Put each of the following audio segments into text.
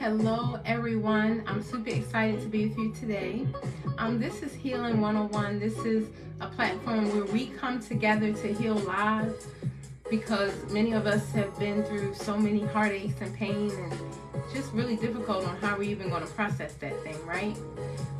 Hello everyone, I'm super excited to be with you today. This is Healing 101. This is a platform where we come together to heal lives, because many of us have been through so many heartaches and pain, and it's just really difficult on how we're even going to process that thing, right?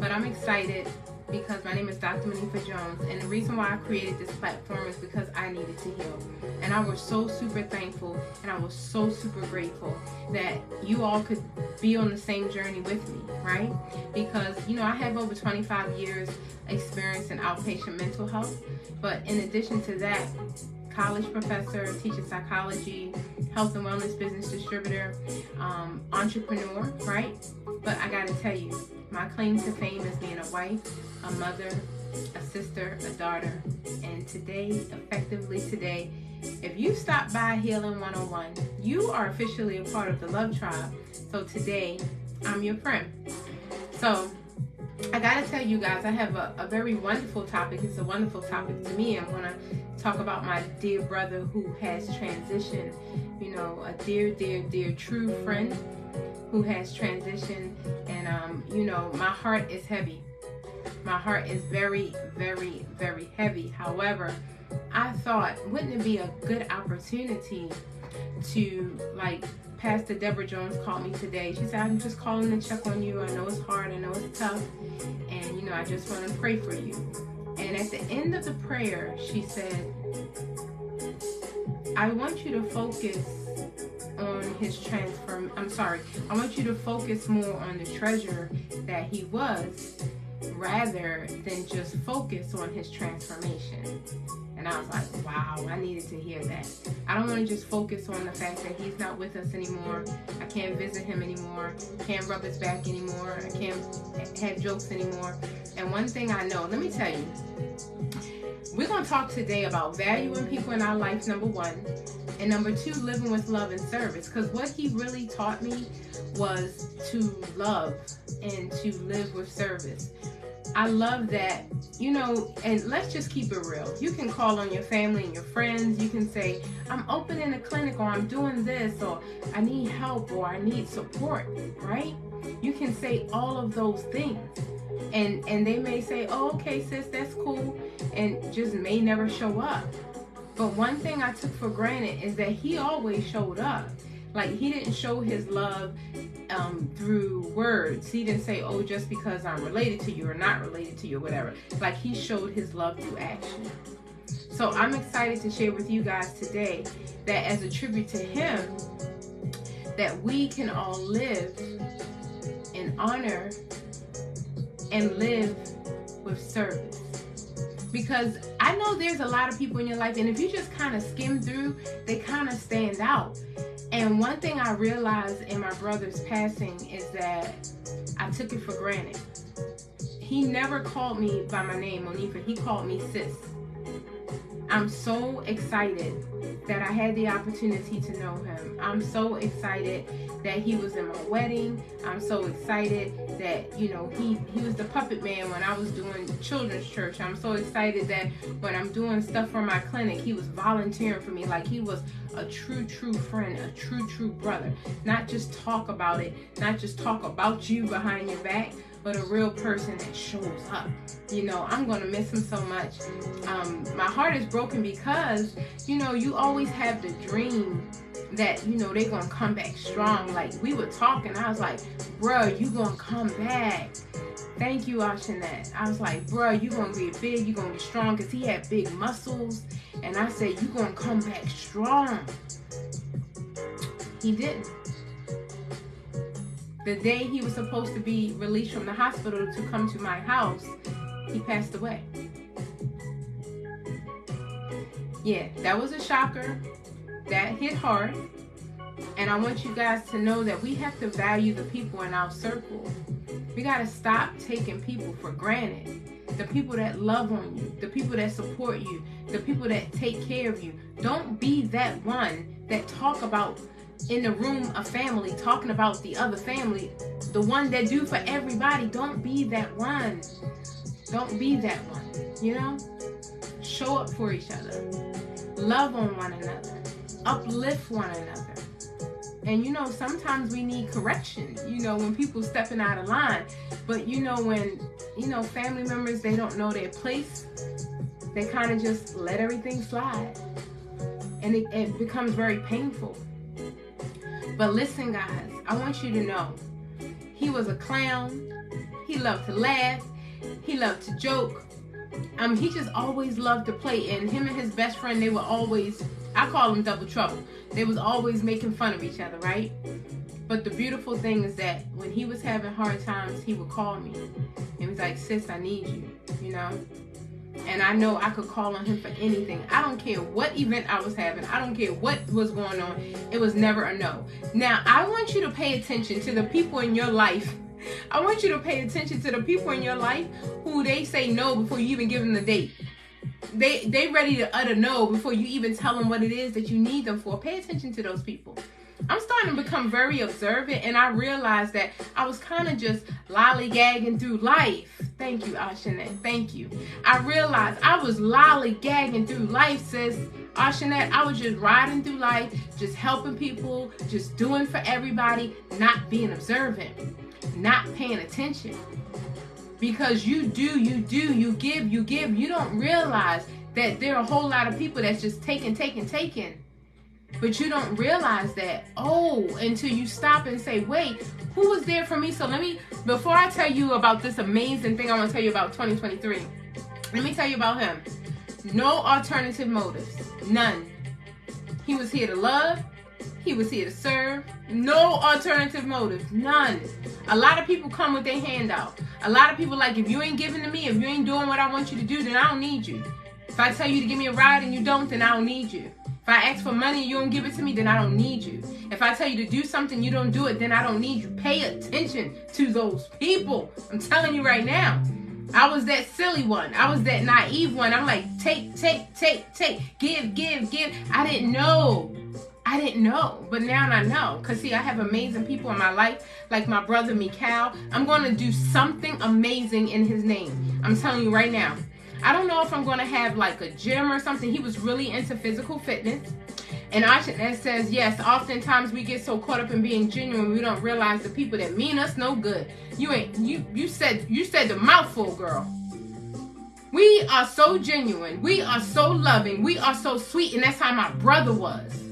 But I'm excited because my name is DrMonifa Jones, and the reason why I created this platform is because I needed to heal. And I was so super thankful, and I was so super grateful that you all could be on the same journey with me, right? Because, I have over 25 years experience in outpatient mental health, but in addition to that, college professor, teaching psychology, health and wellness business distributor, entrepreneur, right? But I gotta tell you, my claim to fame is being a wife, a mother, a sister, a daughter, and effectively today, if you stop by Healing 101, you are officially a part of the Love Tribe. So today, I'm your friend. So I gotta tell you guys, I have a very wonderful topic. It's a wonderful topic to me. I'm gonna talk about my dear brother who has transitioned, a dear true friend who has transitioned, and my heart is heavy. My heart is very, very, very heavy. However, I thought, wouldn't it be a good opportunity to, Pastor Deborah Jones called me today. She said, I'm just calling to check on you. I know it's hard, I know it's tough, and I just want to pray for you. And at the end of the prayer, she said, I want you to focus on his I want you to focus more on the treasure that he was, rather than just focus on his transformation. And I was like, wow, I needed to hear that. I don't want to just focus on the fact that he's not with us anymore. I can't visit him anymore. Can't rub his back anymore. I can't have jokes anymore. And one thing I know, let me tell you, we're going to talk today about valuing people in our life, number one. And number two, living with love and service. Because what he really taught me was to love and to live with service. I love that, and let's just keep it real. You can call on your family and your friends. You can say, I'm opening a clinic, or I'm doing this, or I need help, or I need support, right? You can say all of those things. And they may say, oh, okay, sis, that's cool, and just may never show up. But one thing I took for granted is that he always showed up. He didn't show his love through words. He didn't say, oh, just because I'm related to you or not related to you or whatever. He showed his love through action. So I'm excited to share with you guys today that as a tribute to him, that we can all live in honor and live with service. Because I know there's a lot of people in your life, and if you just kind of skim through, they kind of stand out. And one thing I realized in my brother's passing is that I took it for granted. He never called me by my name, Monifa. He called me sis. I'm so excited that I had the opportunity to know him. I'm so excited that he was in my wedding. I'm so excited that, he was the puppet man when I was doing children's church. I'm so excited that when I'm doing stuff for my clinic, he was volunteering for me. He was a true friend, a true brother. Not just talk about it, not just talk about you behind your back, but a real person that shows up. I'm going to miss him so much. My heart is broken because, you always have the dream that, they're going to come back strong. We were talking, I was like, bruh, you going to come back. Thank you, Ashanette. I was like, bruh, you going to get big, you going to be strong, because he had big muscles. And I said, you going to come back strong. He didn't. The day he was supposed to be released from the hospital to come to my house, he passed away. Yeah, that was a shocker. That hit hard. And I want you guys to know that we have to value the people in our circle. We got to stop taking people for granted. The people that love on you, the people that support you, the people that take care of you. Don't be that one that talk about in the room a family, talking about the other family, the one that do for everybody. Don't be that one. Don't be that one. Show up for each other. Love on one another. Uplift one another. And you know, sometimes we need correction, you know, when people stepping out of line. But you know, when, you know, family members, they don't know their place, they kind of just let everything slide. And it becomes very painful. But listen, guys, I want you to know, he was a clown. He loved to laugh. He loved to joke. He just always loved to play. And him and his best friend, they were always, I call them double trouble. They was always making fun of each other, right? But the beautiful thing is that when he was having hard times, he would call me. And he was like, sis, I need you, you know? And I know I could call on him for anything. I don't care what event I was having. I don't care what was going on. It was never a no. Now, I want you to pay attention to the people in your life. I want you to pay attention to the people in your life who they say no before you even give them the date. They ready to utter no before you even tell them what it is that you need them for. Pay attention to those people. I'm starting to become very observant, and I realized that I was kind of just lollygagging through life. Thank you, Ashanette. Thank you. I realized I was lollygagging through life, sis. Ashanette, I was just riding through life, just helping people, just doing for everybody, not being observant, not paying attention. Because you do, you give. You don't realize that there are a whole lot of people that's just taking. But you don't realize that, until you stop and say, wait, who was there for me? So before I tell you about this amazing thing I want to tell you about 2023, let me tell you about him. No alternative motives. None. He was here to love. He was here to serve. No alternative motives. None. A lot of people come with their hand out. A lot of people like, if you ain't giving to me, if you ain't doing what I want you to do, then I don't need you. If I tell you to give me a ride and you don't, then I don't need you. If I ask for money and you don't give it to me, then I don't need you. If I tell you to do something, you don't do it, then I don't need you. Pay attention to those people. I'm telling you right now. I was that silly one. I was that naive one. I'm like, take. Give. I didn't know. But now I know. Because, see, I have amazing people in my life, like my brother, Mikhail. I'm going to do something amazing in his name. I'm telling you right now. I don't know if I'm going to have like a gym or something. He was really into physical fitness. And Ashanette says, yes, oftentimes we get so caught up in being genuine, we don't realize the people that mean us no good. You said the mouthful, girl. We are so genuine. We are so loving. We are so sweet. And that's how my brother was.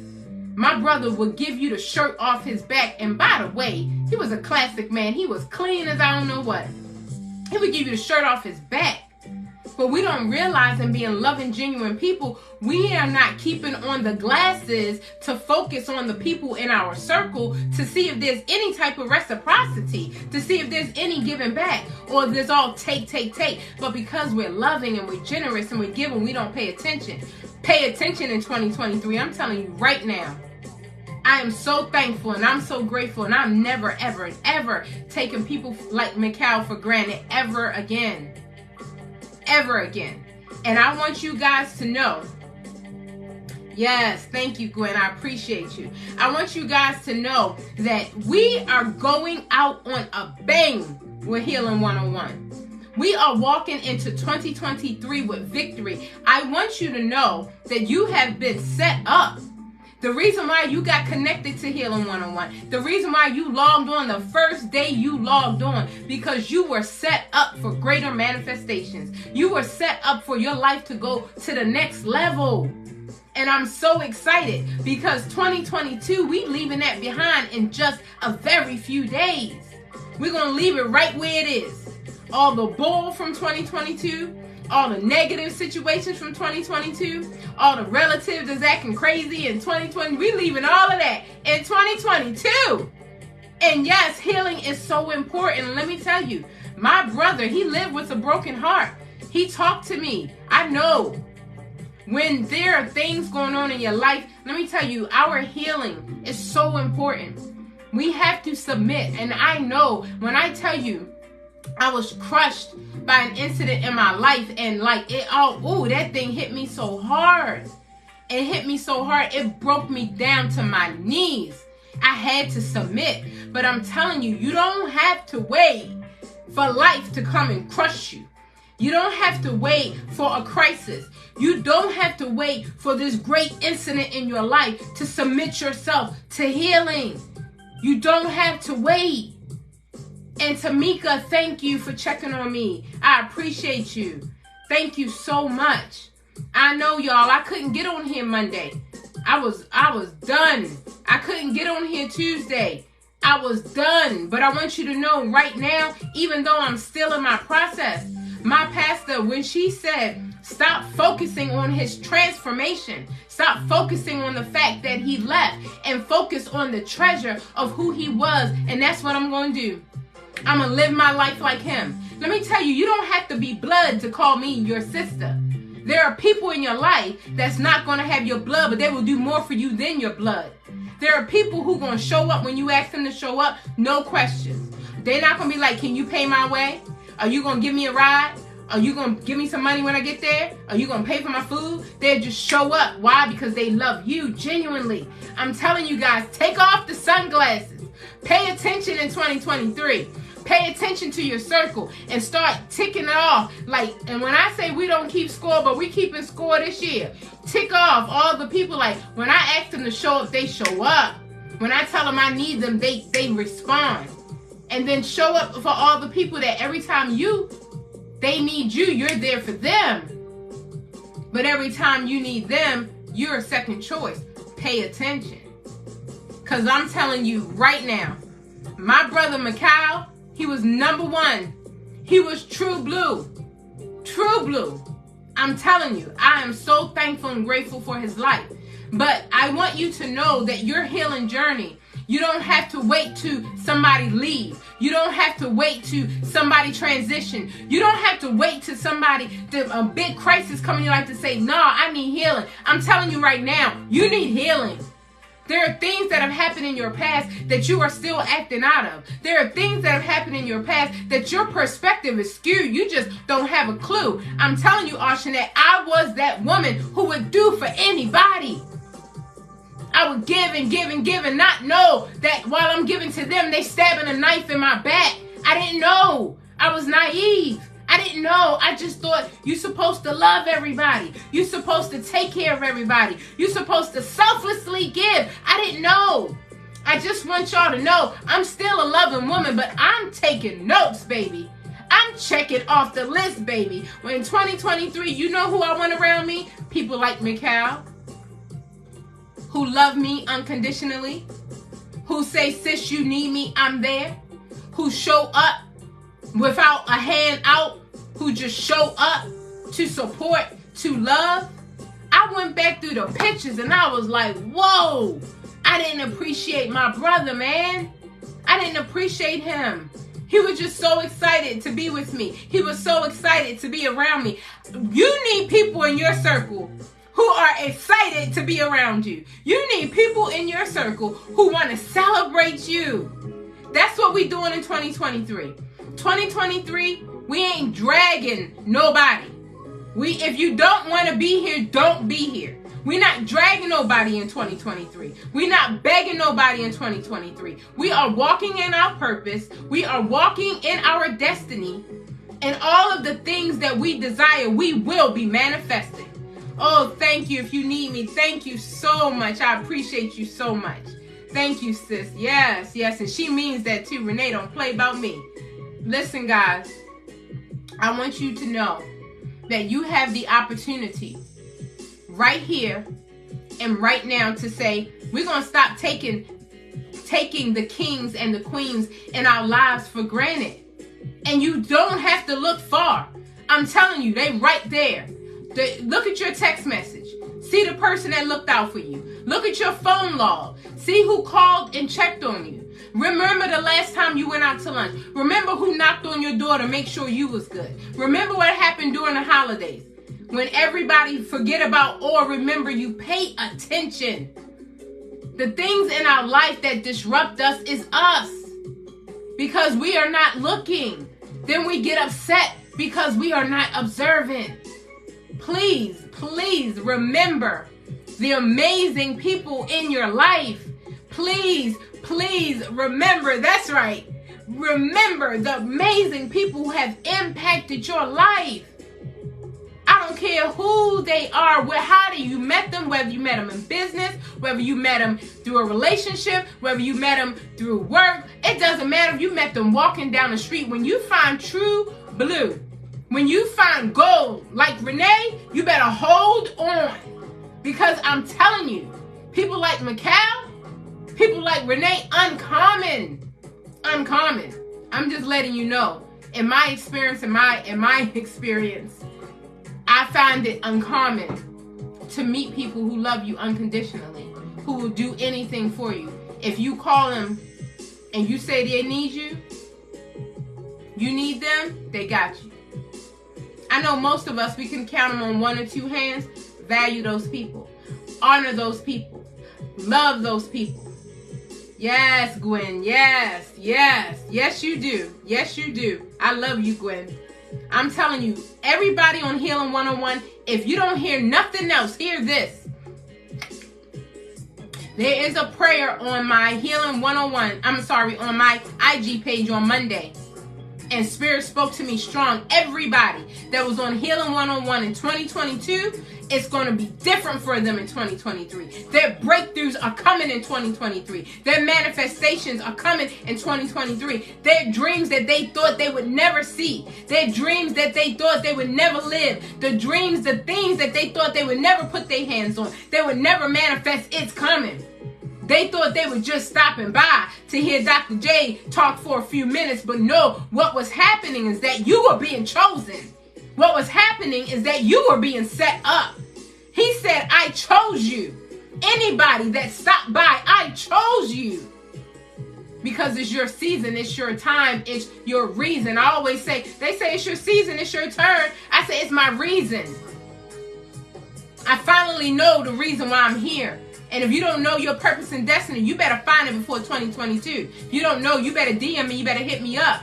My brother would give you the shirt off his back. And by the way, he was a classic man. He was clean as I don't know what. He would give you the shirt off his back. But we don't realize, in being loving, genuine people, we are not keeping on the glasses to focus on the people in our circle to see if there's any type of reciprocity, to see if there's any giving back, or if there's all take. But because we're loving and we're generous and we're giving, we don't pay attention. Pay attention in 2023. I'm telling you right now. I am so thankful and I'm so grateful, and I'm never, ever taking people like Mikhail for granted ever again. And I want you guys to know, yes, thank you, Gwen, I appreciate you. I want you guys to know that we are going out on a bang with Healing 101. We are walking into 2023 with victory. I want you to know that you have been set up. The reason why you got connected to Healing 101, the reason why you logged on the first day you logged on, because you were set up for greater manifestations. You were set up for your life to go to the next level. And I'm so excited because 2022, we leaving that behind in just a very few days. We're going to leave it right where it is. All the bull from 2022, all the negative situations from 2022, all the relatives that's acting crazy in 2020, we leaving all of that in 2022. And yes, healing is so important. Let me tell you, my brother, he lived with a broken heart. He talked to me. I know when there are things going on in your life, let me tell you, our healing is so important. We have to submit. And I know when I tell you, I was crushed by an incident in my life, and like that thing hit me so hard. It hit me so hard. It broke me down to my knees. I had to submit. But I'm telling you, you don't have to wait for life to come and crush you. You don't have to wait for a crisis. You don't have to wait for this great incident in your life to submit yourself to healing. You don't have to wait. And Tamika, thank you for checking on me. I appreciate you. Thank you so much. I know, y'all, I couldn't get on here Monday. I was done. I couldn't get on here Tuesday. I was done. But I want you to know right now, even though I'm still in my process, my pastor, when she said, stop focusing on his transformation, stop focusing on the fact that he left, and focus on the treasure of who he was. And that's what I'm going to do. I'm going to live my life like him. Let me tell you, you don't have to be blood to call me your sister. There are people in your life that's not going to have your blood, but they will do more for you than your blood. There are people who are going to show up when you ask them to show up, no questions. They're not going to be like, can you pay my way? Are you going to give me a ride? Are you going to give me some money when I get there? Are you going to pay for my food? They'll just show up. Why? Because they love you genuinely. I'm telling you guys, take off the sunglasses. Pay attention in 2023. Pay attention to your circle and start ticking it off. Like, and when I say we don't keep score, but we keeping score this year. Tick off all the people. Like, when I ask them to show up, they show up. When I tell them I need them, they respond. And then show up for all the people that every time they need you, you're there for them. But every time you need them, you're a second choice. Pay attention. Because I'm telling you right now, my brother Mikhail, he was number one. He was true blue. True blue. I'm telling you, I am so thankful and grateful for his life. But I want you to know that your healing journey, you don't have to wait to somebody leave. You don't have to wait to somebody transition. You don't have to wait to a big crisis come in your life to say, no, I need healing. I'm telling you right now, you need healing. There are things that have happened in your past that you are still acting out of. There are things that have happened in your past that your perspective is skewed. You just don't have a clue. I'm telling you, Ashanette, I was that woman who would do for anybody. I would give and give and give and not know that while I'm giving to them, they stabbing a knife in my back. I didn't know. I was naive. I didn't know. I just thought you're supposed to love everybody. You're supposed to take care of everybody. You're supposed to selflessly give. I didn't know. I just want y'all to know I'm still a loving woman, but I'm taking notes, baby. I'm checking off the list, baby. When in 2023, you know who I want around me? People like Mikhail, who love me unconditionally, who say, sis, you need me, I'm there, who show up without a hand out, who just show up to support, to love. I went back through the pictures and I was like, whoa, I didn't appreciate my brother, man. I didn't appreciate him. He was just so excited to be with me. He was so excited to be around me. You need people in your circle who are excited to be around you. You need people in your circle who want to celebrate you. That's what we're doing in 2023. 2023, we ain't dragging nobody. If you don't want to be here, don't be here. We're not dragging nobody in 2023. We're not begging nobody in 2023. We are walking in our purpose. We are walking in our destiny. And all of the things that we desire, we will be manifesting. Oh, thank you. If you need me, thank you so much. I appreciate you so much. Thank you, sis. Yes, yes. And she means that too. Renee, don't play about me. Listen, guys, I want you to know that you have the opportunity right here and right now to say, we're going to stop taking the kings and the queens in our lives for granted. And you don't have to look far. I'm telling you, they right there. Look at your text message. See the person that looked out for you. Look at your phone log. See who called and checked on you. Remember the last time you went out to lunch. Remember who knocked on your door to make sure you was good. Remember what happened during the holidays. When everybody forget about or remember you, pay attention. The things in our life that disrupt us is us. Because we are not looking. Then we get upset because we are not observant. Please, please remember the amazing people in your life. Please, please remember, that's right. Remember the amazing people who have impacted your life. I don't care who they are, how you met them, whether you met them in business, whether you met them through a relationship, whether you met them through work. It doesn't matter if you met them walking down the street. When you find true blue, when you find gold like Renee, you better hold on. Because I'm telling you, people like Mikal, people like Renee, uncommon. I'm just letting you know. In my experience, I find it uncommon to meet people who love you unconditionally, who will do anything for you. If you call them and you say they need you, you need them, they got you. I know most of us, we can count them on one or two hands. Value those people. Honor those people. Love those people. Yes, Gwen. Yes, you do. Yes, you do. I love you, Gwen. I'm telling you, everybody on Healing 101, if you don't hear nothing else, hear this. There is a prayer on my Healing 101, on my IG page on Monday. And Spirit spoke to me strong. Everybody that was on Healing 101 in 2022, it's going to be different for them in 2023. Their breakthroughs are coming in 2023. Their manifestations are coming in 2023. Their dreams that they thought they would never see. Their dreams that they thought they would never live. The dreams, the things that they thought they would never put their hands on. They would never manifest. It's coming. They thought they were just stopping by to hear Dr. J talk for a few minutes, but no, what was happening is that you were being chosen. What was happening is that you were being set up. He said, I chose you. Anybody that stopped by, I chose you. Because it's your season, it's your time, it's your reason. I always say, they say it's your season, it's your turn. I say it's my reason. I finally know the reason why I'm here. And if you don't know your purpose and destiny, you better find it before 2022. If you don't know, you better DM me, you better hit me up.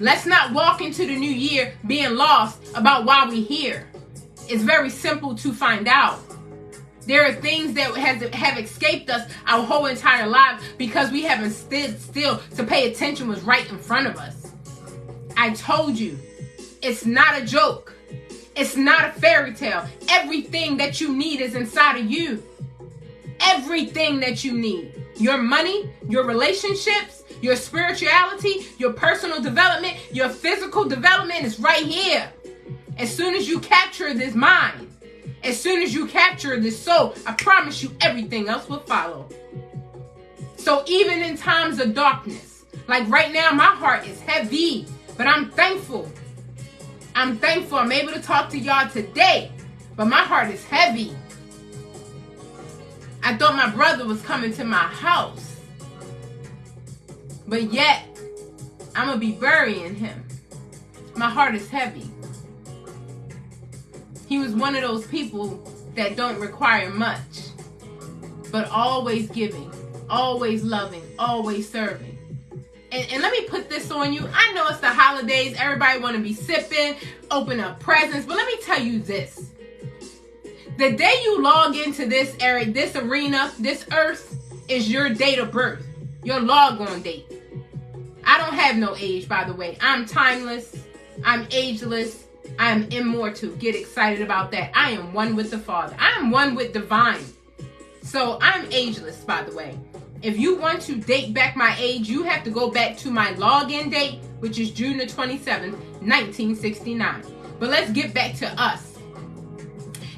Let's not walk into the new year being lost about why we're here. It's very simple to find out. There are things that have escaped us our whole entire lives because we haven't stood still to pay attention what's right in front of us. I told you, it's not a joke. It's not a fairy tale. Everything that you need is inside of you. Everything that you need. Your money, your relationships, your spirituality, your personal development, your physical development is right here. As soon as you capture this mind, as soon as you capture this soul, I promise you everything else will follow. So even in times of darkness, like right now, my heart is heavy, but I'm thankful. I'm able to talk to y'all today, but my heart is heavy. I thought my brother was coming to my house. But yet, I'm going to be burying him. My heart is heavy. He was one of those people that don't require much, but always giving, always loving, always serving. And let me put this on you. I know it's the holidays. Everybody want to be sipping, open up presents. But let me tell you this. The day you log into this area, this arena, this earth, is your date of birth. Your log-on date. I don't have no age, by the way. I'm timeless. I'm ageless. I'm immortal. Get excited about that. I am one with the Father. I am one with divine. So I'm ageless, by the way. If you want to date back my age, you have to go back to my login date, which is June the 27th, 1969. But let's get back to us.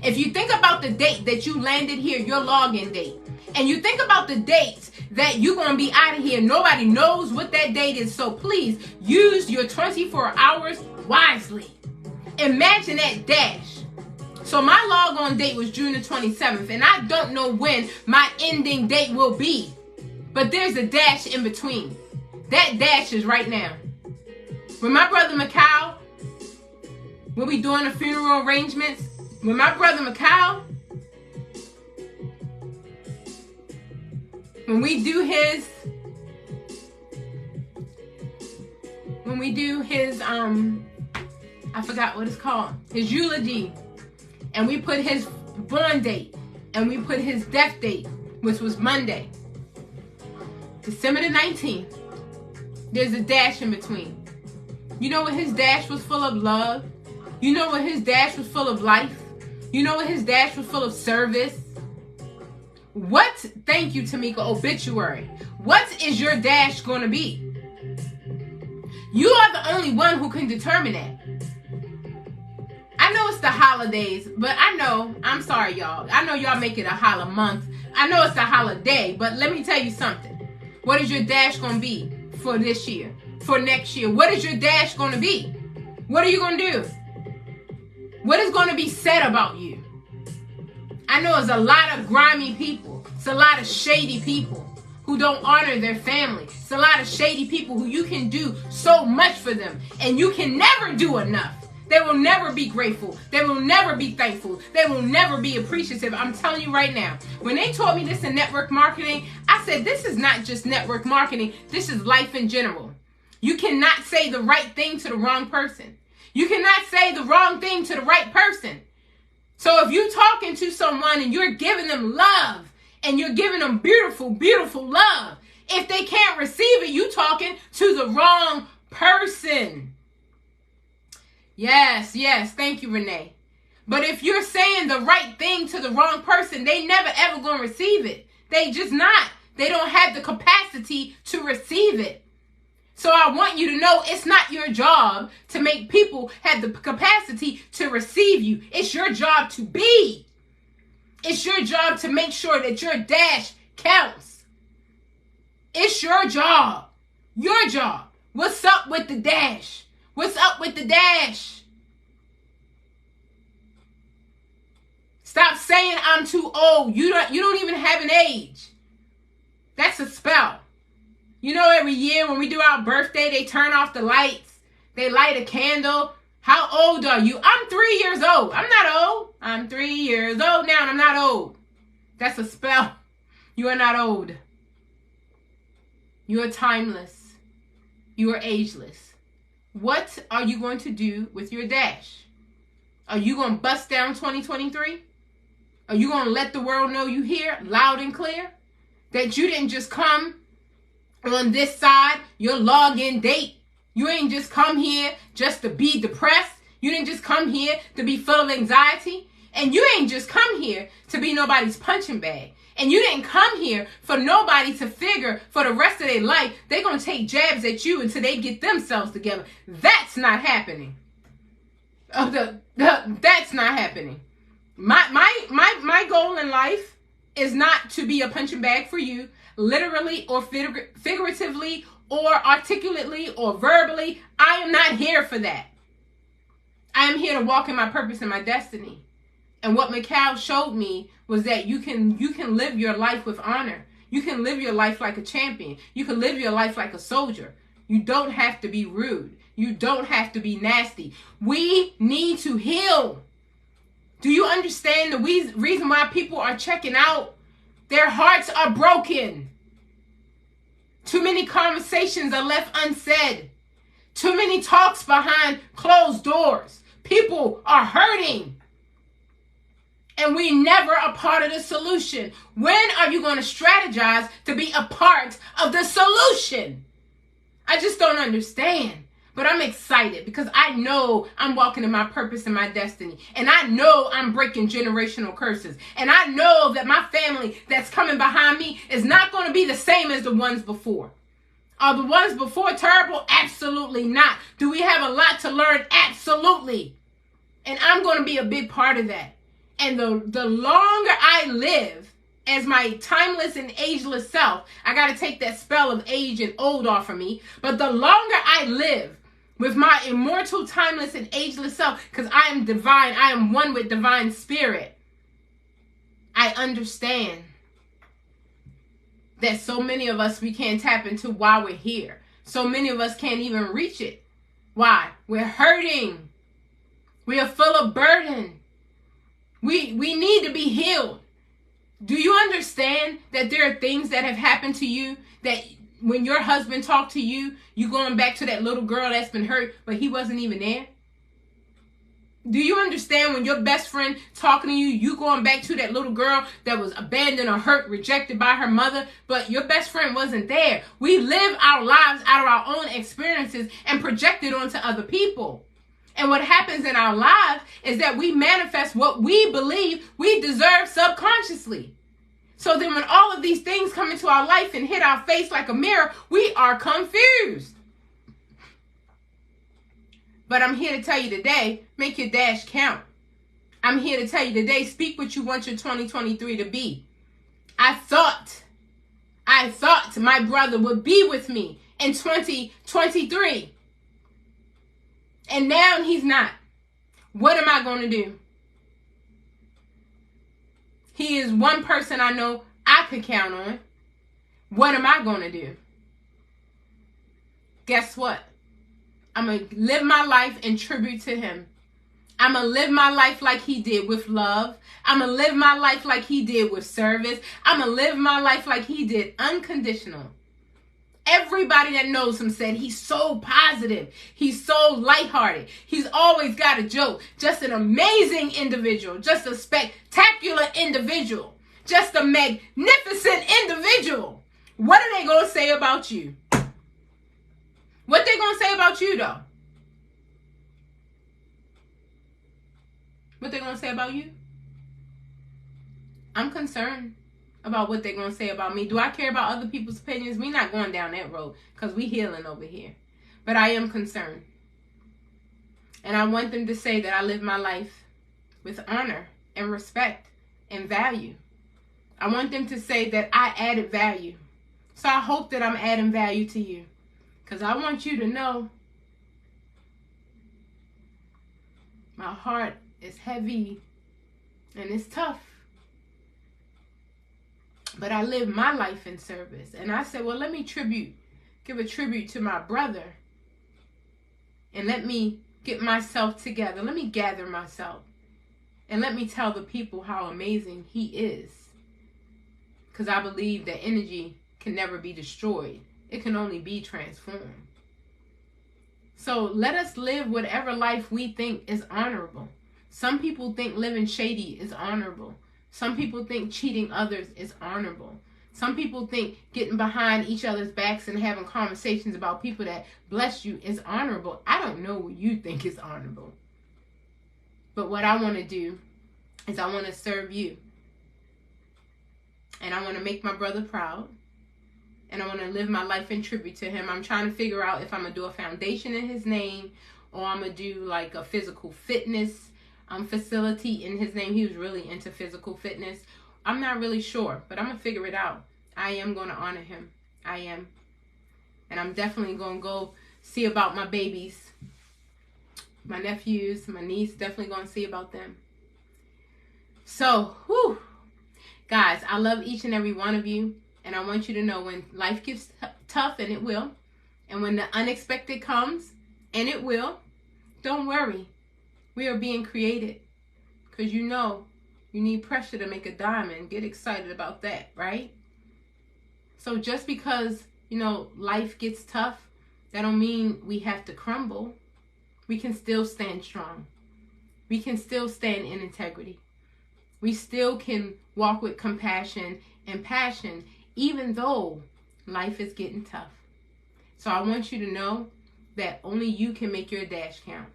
If you think about the date that you landed here, your login date, and you think about the dates that you're going to be out of here, nobody knows what that date is. So please use your 24 hours wisely. Imagine that dash. So my log-on date was June the 27th, and I don't know when my ending date will be. But there's a dash in between. That dash is right now. When my brother Mikal, when we doing the funeral arrangements, when my brother Mikal, when we do his I forgot what it's called, his eulogy, and we put his born date, and we put his death date, which was Monday, December the 19th, there's a dash in between. You know what his dash was full of? Love. You know what his dash was full of? Life. You know what his dash was full of? Service. Thank you, Tamika, obituary. What is your dash going to be? You are the only one who can determine that. I know it's the holidays, but I'm sorry, y'all. I know y'all make it a holla month. I know it's a holiday, but let me tell you something. What is your dash going to be for this year, for next year? What is your dash going to be? What are you going to do? What is going to be said about you? I know it's a lot of grimy people. It's a lot of shady people who don't honor their family. It's a lot of shady people who you can do so much for them, and you can never do enough. They will never be grateful. They will never be thankful. They will never be appreciative. I'm telling you right now, when they taught me this in network marketing, I said, this is not just network marketing. This is life in general. You cannot say the right thing to the wrong person. You cannot say the wrong thing to the right person. So if you're talking to someone and you're giving them love and you're giving them beautiful, beautiful love, if they can't receive it, you're talking to the wrong person. Yes. Thank you, Renee. But if you're saying the right thing to the wrong person, they never ever going to receive it. They just not. They don't have the capacity to receive it. So I want you to know it's not your job to make people have the capacity to receive you. It's your job to be. It's your job to make sure that your dash counts. It's your job. Your job. What's up with the dash? What's up with the dash? Stop saying I'm too old. You don't even have an age. That's a spell. You know, every year when we do our birthday, they turn off the lights. They light a candle. How old are you? I'm 3 years old. I'm not old. I'm 3 years old now and I'm not old. That's a spell. You are not old. You are timeless. You are ageless. What are you going to do with your dash? Are you going to bust down 2023? Are you going to let the world know you here loud and clear? That you didn't just come on this side, your login date. You ain't just come here just to be depressed. You didn't just come here to be full of anxiety. And you ain't just come here to be nobody's punching bag. And you didn't come here for nobody to figure for the rest of their life they're going to take jabs at you until they get themselves together. That's not happening. That's not happening. My goal in life is not to be a punching bag for you, literally or figuratively or articulately or verbally. I am not here for that. I am here to walk in my purpose and my destiny. And what Mikhail showed me was that you can live your life with honor. You can live your life like a champion. You can live your life like a soldier. You don't have to be rude. You don't have to be nasty. We need to heal. Do you understand the reason why people are checking out? Their hearts are broken. Too many conversations are left unsaid. Too many talks behind closed doors. People are hurting. And we never a part of the solution. When are you going to strategize to be a part of the solution? I just don't understand. But I'm excited because I know I'm walking in my purpose and my destiny. And I know I'm breaking generational curses. And I know that my family that's coming behind me is not going to be the same as the ones before. Are the ones before terrible? Absolutely not. Do we have a lot to learn? Absolutely. And I'm going to be a big part of that. And the longer I live as my timeless and ageless self, I got to take that spell of age and old off of me. But the longer I live with my immortal, timeless, and ageless self, because I am divine, I am one with divine spirit, I understand that so many of us, we can't tap into why we're here. So many of us can't even reach it. Why? We're hurting. We are full of burden. We need to be healed. Do you understand that there are things that have happened to you that when your husband talked to you, you going back to that little girl that's been hurt, but he wasn't even there? Do you understand when your best friend talking to you, you going back to that little girl that was abandoned or hurt, rejected by her mother, but your best friend wasn't there? We live our lives out of our own experiences and project it onto other people. And what happens in our lives is that we manifest what we believe we deserve subconsciously. So then when all of these things come into our life and hit our face like a mirror, we are confused. But I'm here to tell you today, make your dash count. I'm here to tell you today, speak what you want your 2023 to be. I thought my brother would be with me in 2023. And now he's not. What am I going to do? He is one person I know I could count on. What am I going to do? Guess what? I'm going to live my life in tribute to him. I'm going to live my life like he did, with love. I'm going to live my life like he did, with service. I'm going to live my life like he did, unconditional. Everybody that knows him said he's so positive. He's so lighthearted. He's always got a joke. Just an amazing individual. Just a spectacular individual. Just a magnificent individual. What are they going to say about you? What they going to say about you, though? What they going to say about you? I'm concerned about what they're going to say about me. Do I care about other people's opinions? We're not going down that road because we healing over here. But I am concerned. And I want them to say that I live my life with honor and respect and value. I want them to say that I added value. So I hope that I'm adding value to you. Because I want you to know my heart is heavy and it's tough. But I live my life in service. And I said, well, let me give a tribute to my brother. And let me get myself together. Let me gather myself. And let me tell the people how amazing he is. Because I believe that energy can never be destroyed. It can only be transformed. So let us live whatever life we think is honorable. Some people think living shady is honorable. Some people think cheating others is honorable. Some people think getting behind each other's backs and having conversations about people that bless you is honorable. I don't know what you think is honorable. But what I want to do is I want to serve you. And I want to make my brother proud. And I want to live my life in tribute to him. I'm trying to figure out if I'm going to do a foundation in his name or I'm going to do like a physical fitness facility in his name. He was really into physical fitness. I'm not really sure, but I'm going to figure it out. I am going to honor him. I am. And I'm definitely going to go see about my babies. My nephews, my niece, definitely going to see about them. So, whew. Guys, I love each and every one of you. And I want you to know when life gets tough, and it will, and when the unexpected comes, and it will, don't worry. We are being created. Because you know, you need pressure to make a diamond. Get excited about that, right? So just because, you know, life gets tough, that don't mean we have to crumble. We can still stand strong. We can still stand in integrity. We still can walk with compassion and passion, even though life is getting tough. So I want you to know that only you can make your dash count.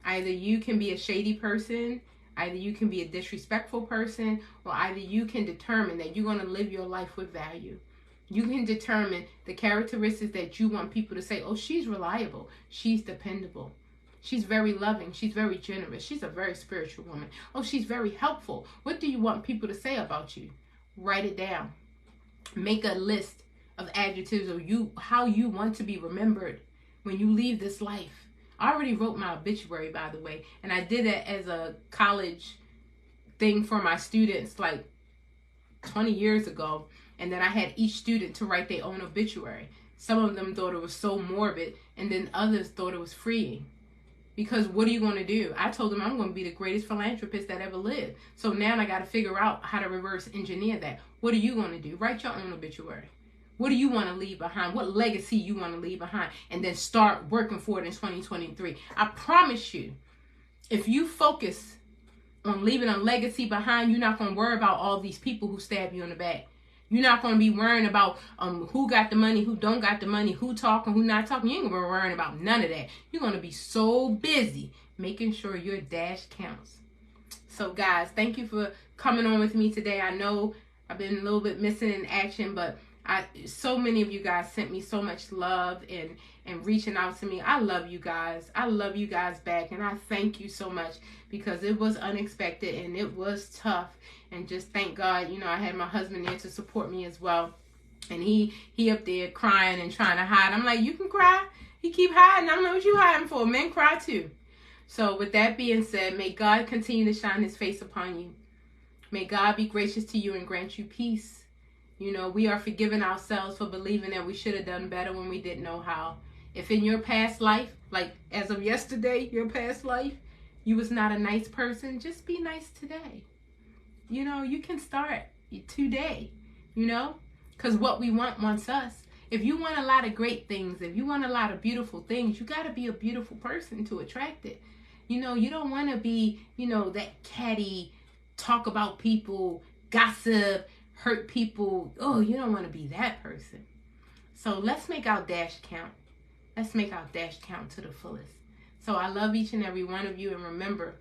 Either you can be a shady person, either you can be a disrespectful person, or either you can determine that you're going to live your life with value. You can determine the characteristics that you want people to say, oh, she's reliable, she's dependable, she's very loving, she's very generous, she's a very spiritual woman. Oh, she's very helpful. What do you want people to say about you? Write it down. Make a list of adjectives of how you want to be remembered when you leave this life. I already wrote my obituary, by the way, and I did it as a college thing for my students like 20 years ago, and then I had each student to write their own obituary. Some of them thought it was so morbid, and then others thought it was freeing. Because what are you going to do? I told them I'm going to be the greatest philanthropist that ever lived. So now I got to figure out how to reverse engineer that. What are you going to do? Write your own obituary. What do you want to leave behind? What legacy you want to leave behind? And then start working for it in 2023. I promise you, if you focus on leaving a legacy behind, you're not going to worry about all these people who stab you in the back. You're not going to be worrying about who got the money, who don't got the money, who talking, who not talking. You ain't going to be worrying about none of that. You're going to be so busy making sure your dash counts. So, guys, thank you for coming on with me today. I know I've been a little bit missing in action, but so many of you guys sent me so much love and reaching out to me. I love you guys. I love you guys back, and I thank you so much, because it was unexpected and it was tough. And just thank God, you know, I had my husband there to support me as well. And he up there crying and trying to hide. I'm like, you can cry. He keep hiding. I don't know what you hiding for. Men cry too. So with that being said, may God continue to shine his face upon you. May God be gracious to you and grant you peace. You know, we are forgiving ourselves for believing that we should have done better when we didn't know how. If in your past life, like as of yesterday, your past life, you was not a nice person, just be nice today. You know, you can start today, you know, because what we want wants us. If you want a lot of great things, if you want a lot of beautiful things, you got to be a beautiful person to attract it. You know, you don't want to be, you know, that catty, talk about people, gossip, hurt people. Oh, you don't want to be that person. So let's make our dash count. Let's make our dash count to the fullest. So I love each and every one of you. And remember,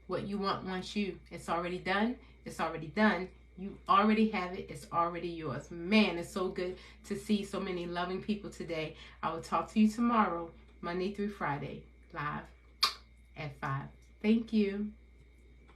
what you want wants you. It's already done. It's already done. You already have it. It's already yours. Man, it's so good to see so many loving people today. I will talk to you tomorrow, Monday through Friday, live at 5. Thank you.